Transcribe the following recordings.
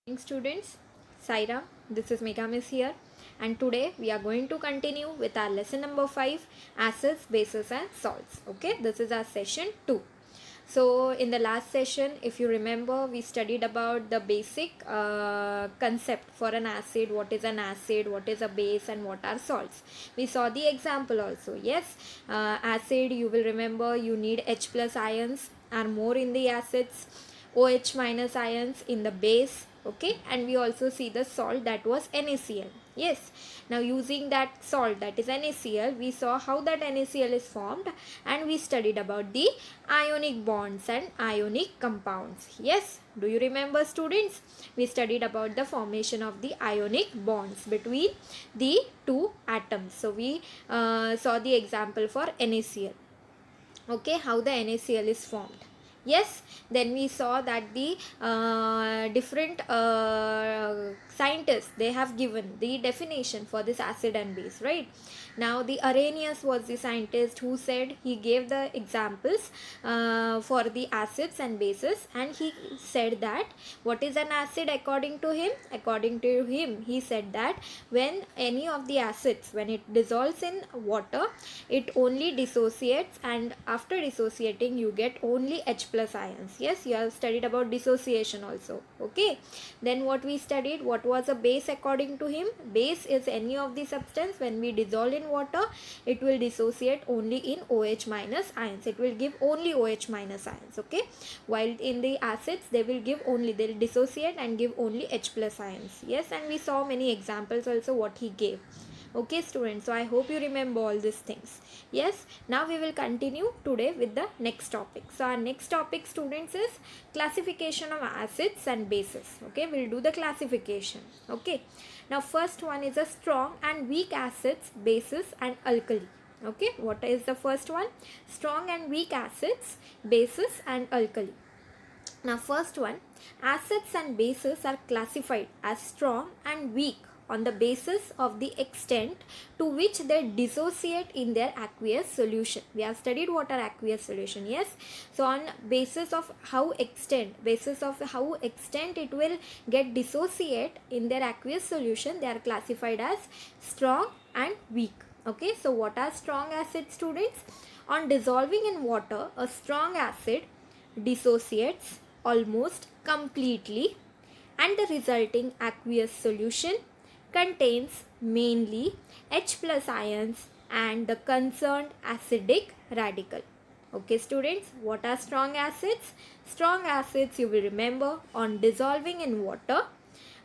Morning students, Saira, this is Megha Miss here, and today we are going to continue with our lesson number 5, acids, bases and salts. Okay, this is our session 2. So in the last session, if you remember, we studied about the basic concept for an acid, what is an acid, what is a base, and what are salts. We saw the example also. Yes, acid, you will remember, you need H plus ions are more in the acids, OH minus ions in the base. Okay, and we also see the salt, that was NaCl. Yes, now using that salt, that is NaCl, we saw how that NaCl is formed, and we studied about the ionic bonds and ionic compounds. Yes, do you remember students? We studied about the formation of the ionic bonds between the two atoms. So we saw the example for NaCl. Okay, how the NaCl is formed. Yes, then we saw that the different scientists, they have given the definition for this acid and base, right? Now the Arrhenius was the scientist who said, he gave the examples for the acids and bases, and he said that what is an acid according to him? According to him, he said that when any of the acids, when it dissolves in water, it only dissociates, and after dissociating you get only H plus ions. Yes, you have studied about dissociation also. Okay, then what we studied, what was a base according to him? Base is any of the substance, when we dissolve in water, it will dissociate only in OH minus ions. It will give only OH minus ions. Okay, while in the acids, they will give only, they will dissociate and give only H plus ions. Yes, and we saw many examples also what he gave. Okay students, so I hope you remember all these things. Yes, now we will continue today with the next topic. So our next topic students is classification of acids and bases. Okay, we'll do the classification. Okay, now first one is a strong and weak acids, bases and alkali. Okay, what is the first one? Strong and weak acids, bases and alkali. Now first one, acids and bases are classified as strong and weak on the basis of the extent to which they dissociate in their aqueous solution. We have studied what are aqueous solution. Yes, so on basis of how extent it will get dissociate in their aqueous solution, they are classified as strong and weak. Okay, so what are strong acids students? On dissolving in water, a strong acid dissociates almost completely, and the resulting aqueous solution contains mainly H plus ions and the concerned acidic radical. Okay students, what are strong acids? Strong acids, you will remember, on dissolving in water,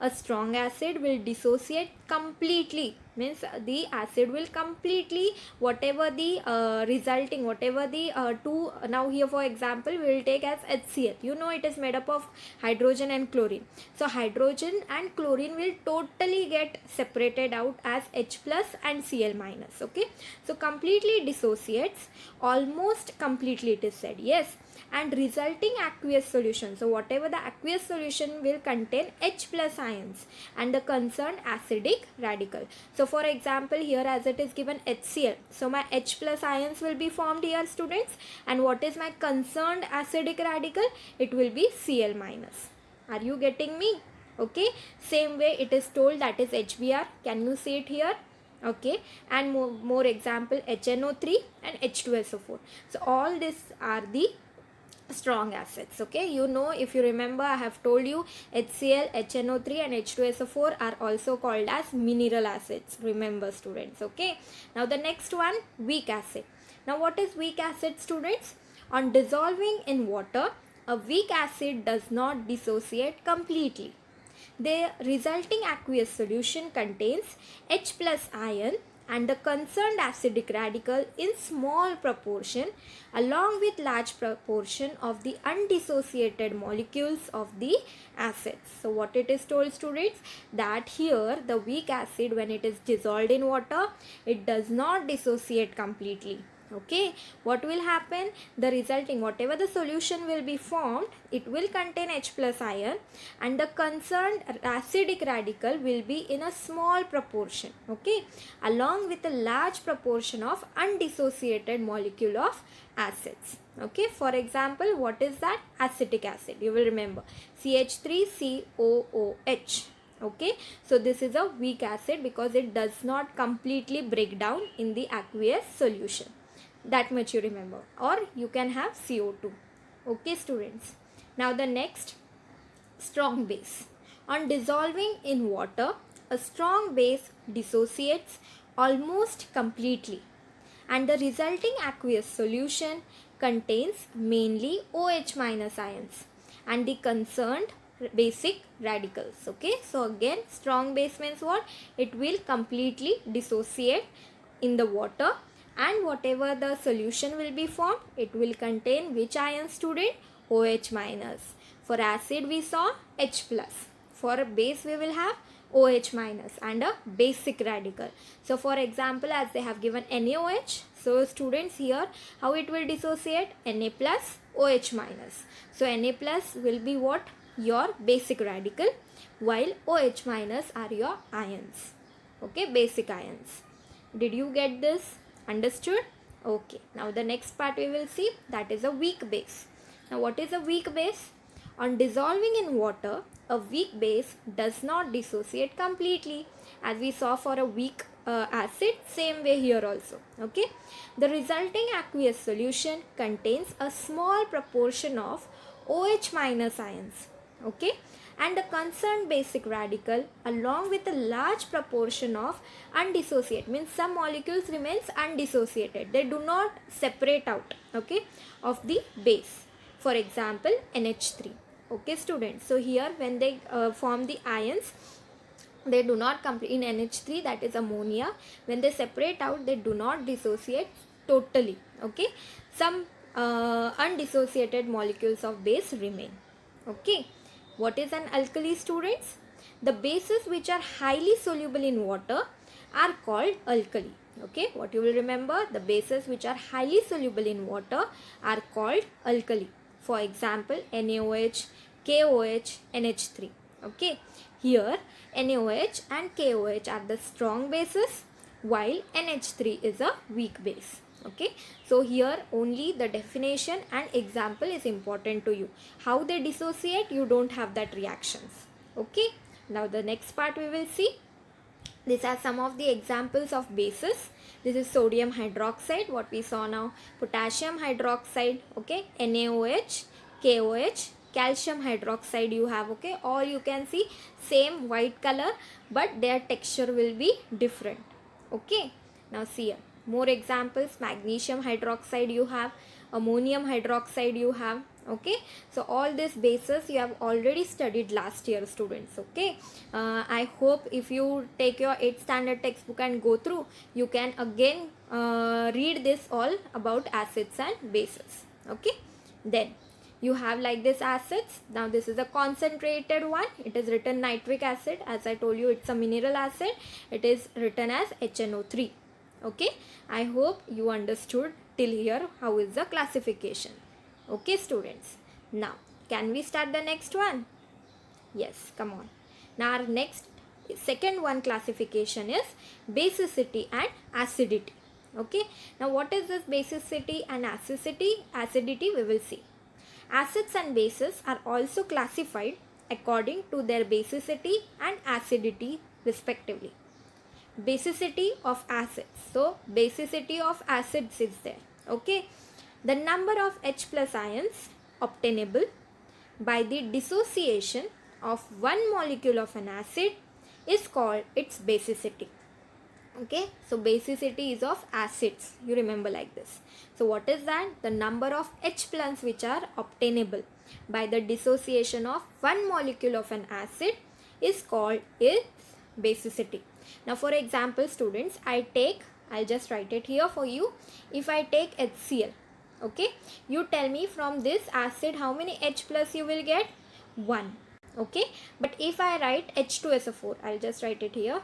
a strong acid will dissociate completely, means the acid will completely, whatever the resulting, whatever the two, now here for example we will take as HCl. You know it is made up of hydrogen and chlorine. So hydrogen and chlorine will totally get separated out as H plus and Cl minus. Okay, so completely dissociates, almost completely it is said. Yes, and resulting aqueous solution, so whatever the aqueous solution will contain H plus ions and the concerned acidic radical. So for example here as it is given HCl, so my H plus ions will be formed here students, and what is my concerned acidic radical? It will be Cl minus. Are you getting me? Okay, same way it is told, that is HBr. Can you see it here? Okay, and more example, HNO3 and H2SO4. So all these are the strong acids. Okay, you know, if you remember, I have told you HCl, HNO3 and H2SO4 are also called as mineral acids. Remember students. Okay, now the next one, weak acid. Now what is weak acid students? On dissolving in water, a weak acid does not dissociate completely. The resulting aqueous solution contains H plus ion and the concerned acidic radical in small proportion, along with large proportion of the undissociated molecules of the acids. So what it is told students, that here the weak acid, when it is dissolved in water, it does not dissociate completely. Okay, what will happen? The resulting, whatever the solution will be formed, it will contain H plus ion, and the concerned acidic radical will be in a small proportion. Okay, along with a large proportion of undissociated molecule of acids. Okay, for example, what is that? Acetic acid. You will remember CH3COOH. Okay, so this is a weak acid because it does not completely break down in the aqueous solution. That much you remember. Or you can have CO2. Okay, students. Now the next, strong base. On dissolving in water, a strong base dissociates almost completely, and the resulting aqueous solution contains mainly OH minus ions and the concerned basic radicals. Okay, so again, strong base means what? It will completely dissociate in the water, and whatever the solution will be formed, it will contain which ion, student? OH minus. For acid we saw H plus. For base we will have OH minus and a basic radical. So for example, as they have given NaOH, so students, here how it will dissociate? Na plus OH minus. So Na plus will be what? Your basic radical, while OH minus are your ions. Okay, basic ions. Did you get this? Understood? Okay, now the next part we will see, that is a weak base. Now what is a weak base? On dissolving in water, a weak base does not dissociate completely, as we saw for a weak acid, same way here also. Okay, the resulting aqueous solution contains a small proportion of OH minus ions. Okay, and the concerned basic radical along with a large proportion of undissociated, means some molecules remains undissociated, they do not separate out, okay, of the base. For example, NH3. Okay, students, so here when they form the ions, they do not complete in NH3, that is ammonia, when they separate out, they do not dissociate totally. Okay, some undissociated molecules of base remain. Okay, what is an alkali, students? The bases which are highly soluble in water are called alkali. Okay, what you will remember, the bases which are highly soluble in water are called alkali. For example, NaOH, KOH, NH3. Okay, here NaOH and KOH are the strong bases, while NH3 is a weak base. Okay, so here only the definition and example is important to you. How they dissociate, you don't have that reactions. Okay, now the next part we will see. These are some of the examples of bases. This is sodium hydroxide, what we saw now. Potassium hydroxide, okay, NaOH, KOH, calcium hydroxide you have, okay. All you can see same white color, but their texture will be different. Okay, now see here. More examples, magnesium hydroxide you have, ammonium hydroxide you have. Okay, so all these bases you have already studied last year, students. Okay, I hope if you take your 8th standard textbook and go through, you can again read this all about acids and bases. Okay, then you have like this acids. Now this is a concentrated one, it is written nitric acid. As I told you, it's a mineral acid, it is written as HNO3. Okay, I hope you understood till here how is the classification. Okay, students, now can we start the next one? Yes, come on. Now our next second one classification is basicity and acidity. Okay, now what is this basicity and acidity? Acidity we will see. Acids and bases are also classified according to their basicity and acidity respectively. Basicity of acids. So basicity of acids is there. Okay, the number of H plus ions obtainable by the dissociation of one molecule of an acid is called its basicity. Okay, so basicity is of acids, you remember like this. So what is that? The number of H plus which are obtainable by the dissociation of one molecule of an acid is called its basicity. Now for example, students, I'll just write it here for you. If I take HCl, okay, you tell me from this acid how many H plus you will get? 1. Okay, but if I write H2SO4, I'll just write it here,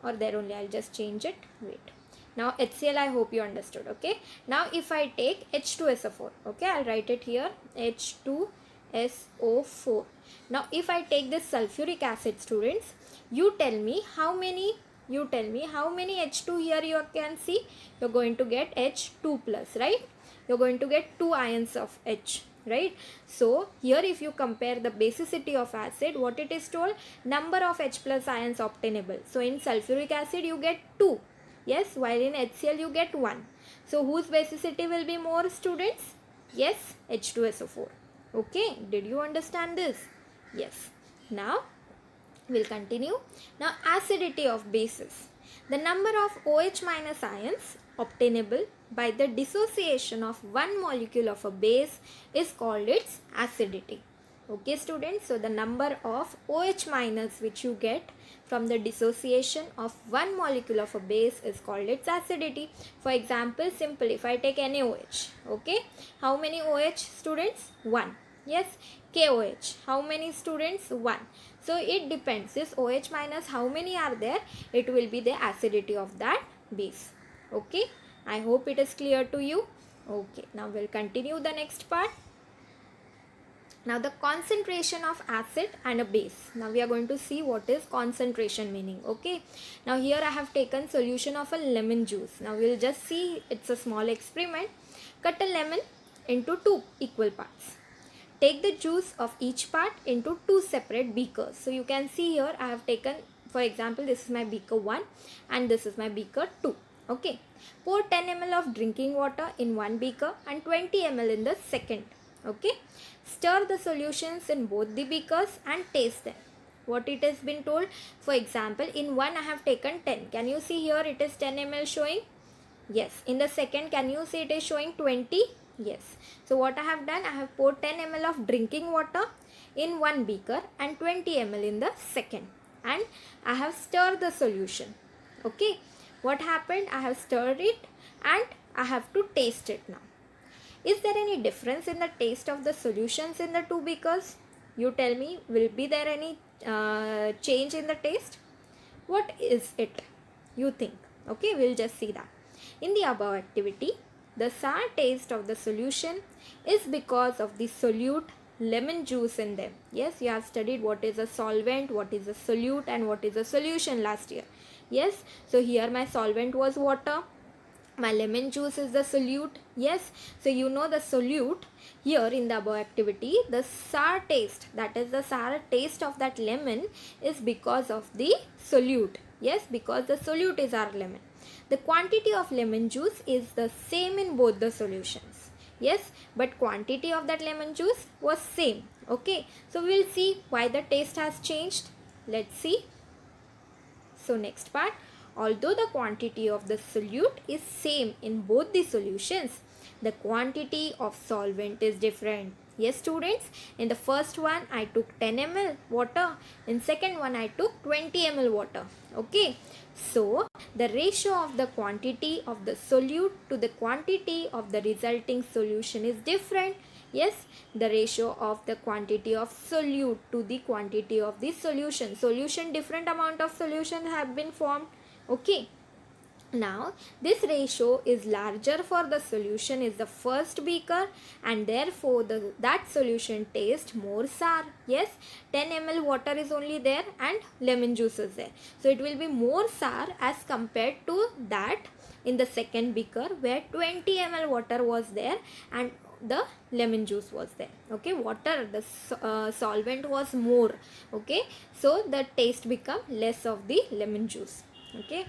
or there only, I'll just change it. Wait, now HCl, I hope you understood. Okay, now if I take H2SO4, okay, I'll write it here, H2SO4. Now if I take this sulfuric acid, students, you tell me how many H2 here you can see. You're going to get H2 plus, right? you're going to get 2 ions of H, right? So here if you compare the basicity of acid, what it is told, number of H plus ions obtainable. So in sulfuric acid you get 2, yes, while in HCl you get 1. So whose basicity will be more, students? Yes, H2SO4. Okay, did you understand this? Yes. Now we'll continue. Now acidity of bases. The number of OH minus ions obtainable by the dissociation of one molecule of a base is called its acidity. Okay students, so the number of OH minus which you get from the dissociation of one molecule of a base is called its acidity. For example, simple, if I take NaOH, okay, how many OH, students? 1. Yes, KOH, how many, students? 1. So it depends, this OH minus how many are there, it will be the acidity of that base. Okay, I hope it is clear to you. Okay, now we'll continue the next part. Now the concentration of acid and a base. Now we are going to see what is concentration meaning. Okay, now here I have taken solution of a lemon juice. Now we will just see, it's a small experiment. Cut a lemon into 2 equal parts. Take the juice of each part into 2 separate beakers. So you can see here I have taken, for example, this is my beaker 1 and this is my beaker 2. Okay, pour 10 ml of drinking water in one beaker and 20 ml in the second. Okay, stir the solutions in both the beakers and taste them. What it has been told, for example, in one I have taken 10. Can you see here it is 10 ml showing? Yes. In the second, can you see it is showing 20? Yes. So what I have done, I have poured 10 ml of drinking water in one beaker and 20 ml in the second, and I have stirred the solution. Okay, what happened, I have stirred it and I have to taste it now. Is there any difference in the taste of the solutions in the 2 beakers? You tell me, will be there any change in the taste? What is it, you think? Okay, we'll just see that. In the above activity, the sour taste of the solution is because of the solute lemon juice in them. Yes, you have studied what is a solvent, what is a solute and what is a solution last year. Yes, so here my solvent was water, my lemon juice is the solute. Yes, so you know the solute here in the above activity, the sour taste, that is the sour taste of that lemon is because of the solute. Yes, because the solute is our lemon. The quantity of lemon juice is the same in both the solutions. Yes, but quantity of that lemon juice was same. Okay, so we will see why the taste has changed. Let's see. So next part, although the quantity of the solute is same in both the solutions, the quantity of solvent is different. Yes students, in the first one I took 10 ml water, in second one I took 20 ml water. Okay, so the ratio of the quantity of the solute to the quantity of the resulting solution is different. Yes, the ratio of the quantity of solute to the quantity of the solution. Solution, different amount of solution have been formed. Okay, now this ratio is larger for the solution is the first beaker, and therefore that solution tastes more sour. Yes, 10 ml water is only there and lemon juice is there, so it will be more sour as compared to that in the second beaker where 20 ml water was there and the lemon juice was there. Okay, water, the solvent was more. Okay, so the taste become less of the lemon juice. Okay,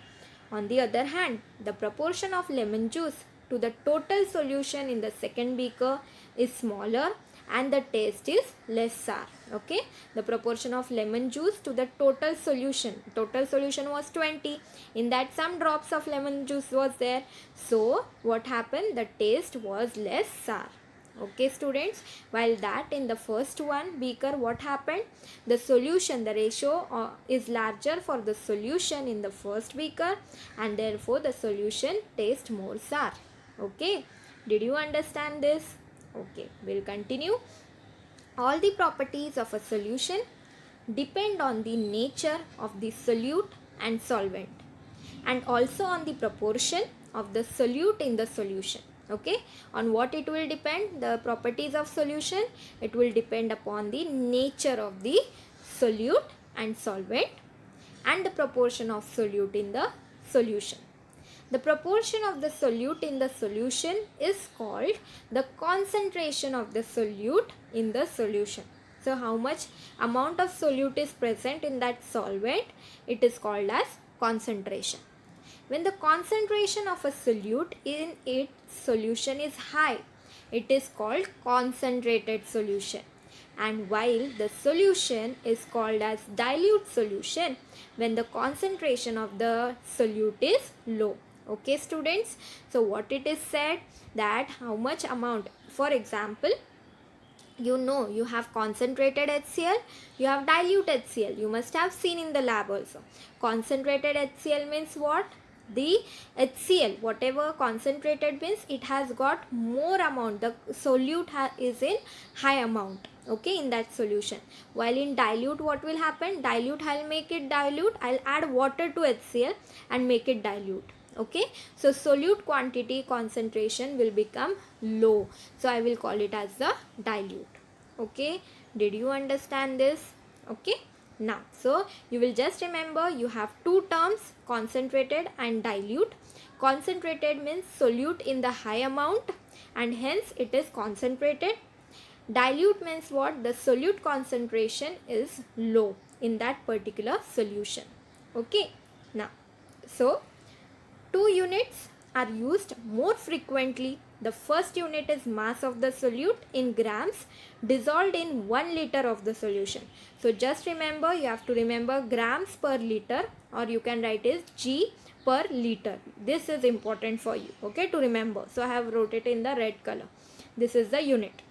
on the other hand, the proportion of lemon juice to the total solution in the second beaker is smaller and the taste is less sour. Okay, the proportion of lemon juice to the total solution was 20, in that some drops of lemon juice was there, so what happened, the taste was less sour. Okay students, while that in the first one beaker, what happened, the solution, the ratio is larger for the solution in the first beaker, and therefore the solution tastes more sour. Okay, did you understand this? Okay, we'll continue. All the properties of a solution depend on the nature of the solute and solvent, and also on the proportion of the solute in the solution. Okay, on what it will depend, the properties of solution, it will depend upon the nature of the solute and solvent and the proportion of solute in the solution. The proportion of the solute in the solution is called the concentration of the solute in the solution. So how much amount of solute is present in that solvent, it is called as concentration. When the concentration of a solute in its solution is high, it is called concentrated solution. And while the solution is called as dilute solution when the concentration of the solute is low. Okay students, so what it is said, that how much amount, for example, you know you have concentrated HCl, you have dilute HCl, you must have seen in the lab also. Concentrated HCl means what? The HCl, whatever concentrated means it has got more amount, the solute is in high amount, okay, in that solution. While in dilute, what will happen? Dilute, I'll make it dilute, I'll add water to HCl and make it dilute. Okay, so solute quantity concentration will become low, so I will call it as the dilute. Okay, did you understand this? Okay, now so you will just remember you have two terms, concentrated and dilute. Concentrated means solute in the high amount and hence it is concentrated. Dilute means what? The solute concentration is low in that particular solution. Okay, now so two units are used more frequently. The first unit is mass of the solute in grams dissolved in 1 liter of the solution. So just remember, you have to remember grams per liter, or you can write is G per liter. This is important for you, okay, to remember. So I have wrote it in the red color. This is the unit.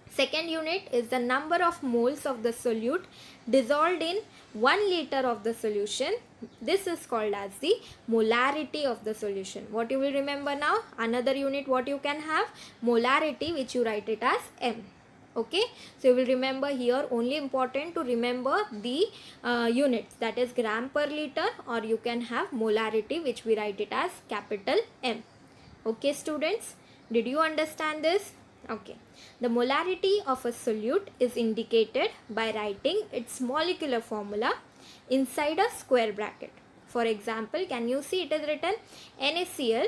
Second unit is the number of moles of the solute dissolved in 1 liter of the solution. This is called as the molarity of the solution. What you will remember now? Another unit what you can have? Molarity, which you write it as M. Okay, so you will remember here, only important to remember the units, that is gram per liter, or you can have molarity, which we write it as capital M. Okay students, did you understand this? Okay, the molarity of a solute is indicated by writing its molecular formula inside a square bracket. For example, can you see it is written NaCl?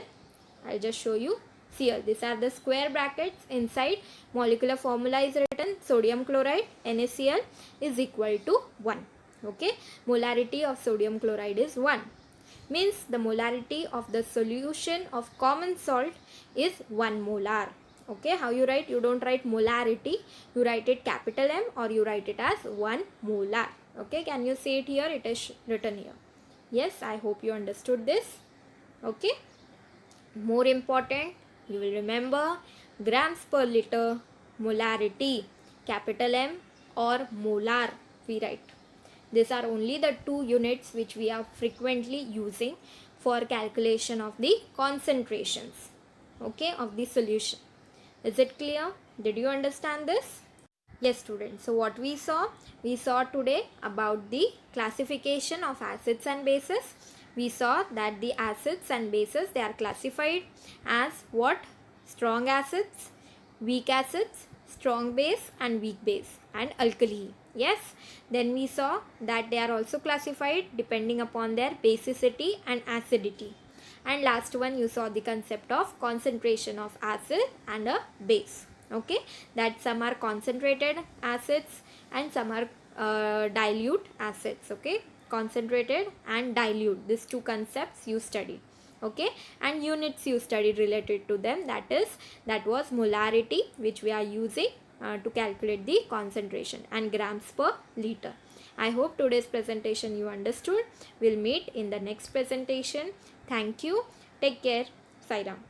I'll just show you. Cl. These are the square brackets. Inside molecular formula is written sodium chloride NaCl is equal to 1. Okay, molarity of sodium chloride is 1. Means the molarity of the solution of common salt is 1 molar. Okay, how you write? You don't write molarity, you write it capital M, or you write it as 1 molar. Okay, can you see it here? It is written here. Yes, I hope you understood this. Okay, more important, you will remember grams per liter, molarity, capital M or molar we write. These are only the two units which we are frequently using for calculation of the concentrations, okay, of the solution. Is it clear? Did you understand this? Yes students, so what we saw today about the classification of acids and bases. We saw that the acids and bases, they are classified as what? Strong acids, weak acids, strong base and weak base, and alkali. Yes, then we saw that they are also classified depending upon their basicity and acidity. And last one, you saw the concept of concentration of acid and a base. Okay, that some are concentrated acids and some are dilute acids. Okay, concentrated and dilute, these two concepts you studied. Okay, and units you studied related to them, that was molarity, which we are using to calculate the concentration, and grams per liter. I hope today's presentation you understood. We'll meet in the next presentation. Thank you. Take care. Sai Ram.